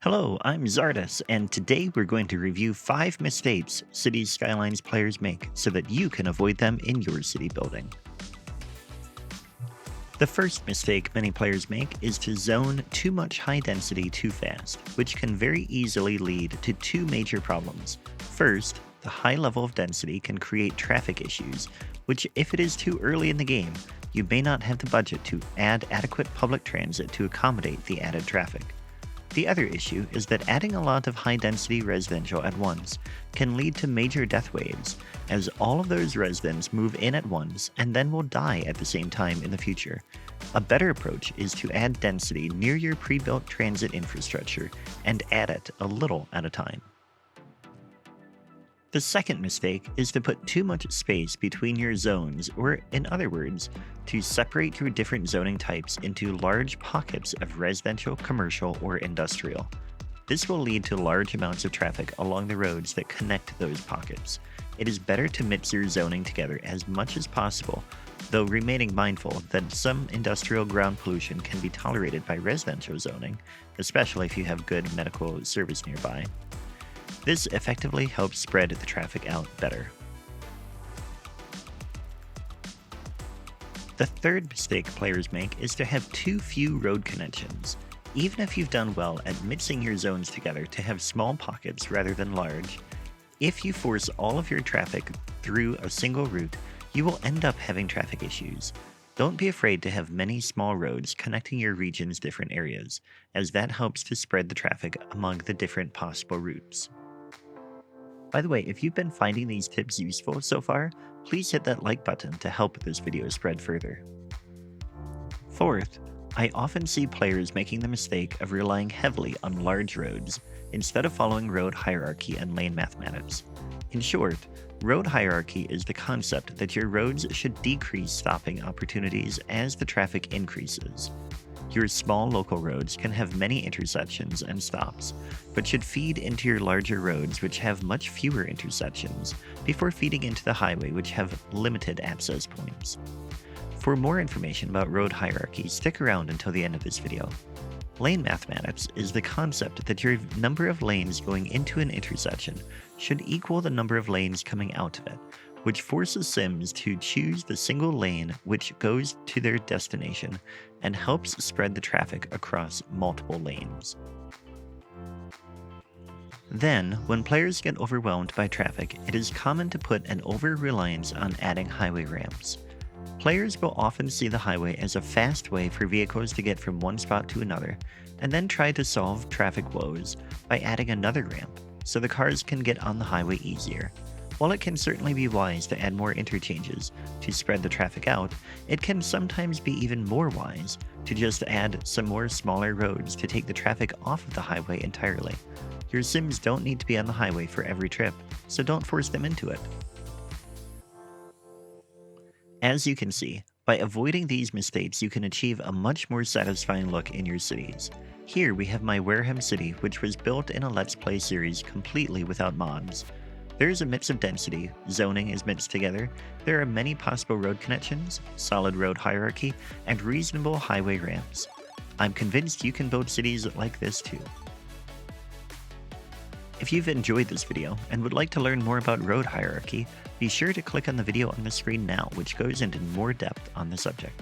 Hello, I'm Czardus, and today we're going to review 5 mistakes Cities Skylines players make so that you can avoid them in your city building. The first mistake many players make is to zone too much high density too fast, which can very easily lead to two major problems. First, the high level of density can create traffic issues, which if it is too early in the game, you may not have the budget to add adequate public transit to accommodate the added traffic. The other issue is that adding a lot of high-density residential at once can lead to major death waves, as all of those residents move in at once and then will die at the same time in the future. A better approach is to add density near your pre-built transit infrastructure and add it a little at a time. The second mistake is to put too much space between your zones, or in other words, to separate your different zoning types into large pockets of residential, commercial, or industrial. This will lead to large amounts of traffic along the roads that connect those pockets. It is better to mix your zoning together as much as possible, though remaining mindful that some industrial ground pollution can be tolerated by residential zoning, especially if you have good medical service nearby. This effectively helps spread the traffic out better. The third mistake players make is to have too few road connections. Even if you've done well at mixing your zones together to have small pockets rather than large, if you force all of your traffic through a single route, you will end up having traffic issues. Don't be afraid to have many small roads connecting your region's different areas, as that helps to spread the traffic among the different possible routes. By the way, if you've been finding these tips useful so far, please hit that like button to help this video spread further. Fourth, I often see players making the mistake of relying heavily on large roads instead of following road hierarchy and lane mathematics. In short, road hierarchy is the concept that your roads should decrease stopping opportunities as the traffic increases. Your small local roads can have many intersections and stops, but should feed into your larger roads which have much fewer intersections before feeding into the highway which have limited access points. For more information about road hierarchy, stick around until the end of this video. Lane mathematics is the concept that your number of lanes going into an intersection should equal the number of lanes coming out of it, which forces Sims to choose the single lane which goes to their destination and helps spread the traffic across multiple lanes. Then, when players get overwhelmed by traffic, it is common to put an over-reliance on adding highway ramps. Players will often see the highway as a fast way for vehicles to get from one spot to another, and then try to solve traffic woes by adding another ramp, so the cars can get on the highway easier. While it can certainly be wise to add more interchanges to spread the traffic out, it can sometimes be even more wise to just add some more smaller roads to take the traffic off of the highway entirely. Your Sims don't need to be on the highway for every trip, so don't force them into it. As you can see, by avoiding these mistakes you can achieve a much more satisfying look in your cities. Here we have my Wareham city, which was built in a Let's Play series completely without mods. There is a mix of density, zoning is mixed together, there are many possible road connections, solid road hierarchy, and reasonable highway ramps. I'm convinced you can build cities like this too. If you've enjoyed this video and would like to learn more about road hierarchy, be sure to click on the video on the screen now, which goes into more depth on the subject.